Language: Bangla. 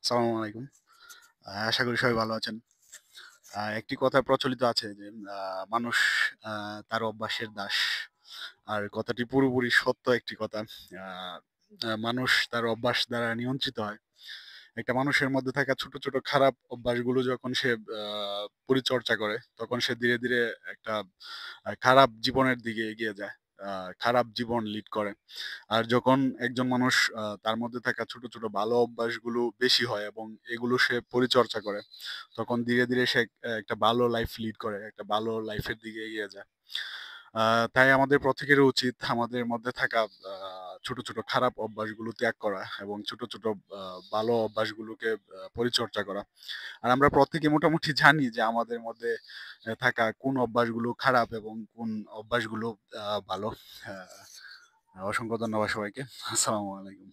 আসসালামু আলাইকুম। আশা করি সবাই ভালো আছেন। একটি কথা প্রচলিত আছে যে, আ মানুষ আ তার অভ্যাসের দাস। আর কথাটি পুরোপুরি সত্য একটি কথা। আ মানুষ তার অভ্যাস দ্বারা নিয়ন্ত্রিত হয়। একটা মানুষের মধ্যে থাকা ছোট, ছোট খারাপ অভ্যাসগুলো যখন সে আ পরিচর্চা করে, তখন সে ধীরে, ধীরে একটা খারাপ জীবনের দিকে এগিয়ে যায়। আ খারাপ জীবন লিড করে। আর যখন একজন মানুষ তার মধ্যে থাকা ছোট, ছোট ভালো অভ্যাসগুলো বেশি হয় এবং এগুলো সে পরিচর্চা করে, তখন ধীরে, ধীরে সে একটা ভালো লাইফ লিড করে, একটা ভালো লাইফের দিকে এগিয়ে যায়। আ তাই আমাদের প্রত্যেকেরই উচিত আমাদের মধ্যে থাকা আ ছোট, ছোট খারাপ অভ্যাসগুলো ত্যাগ করা এবং ছোট, ছোট আ ভালো অভ্যাসগুলোকে পরিচর্চা করা। আর আমরা প্রত্যেকে মোটামুটি জানি যে আমাদের মধ্যে থাকা কোন অভ্যাসগুলো খারাপ এবং কোন অভ্যাসগুলো ভালো। অসংখ্য ধন্যবাদ সবাইকে। আসসালামু আলাইকুম।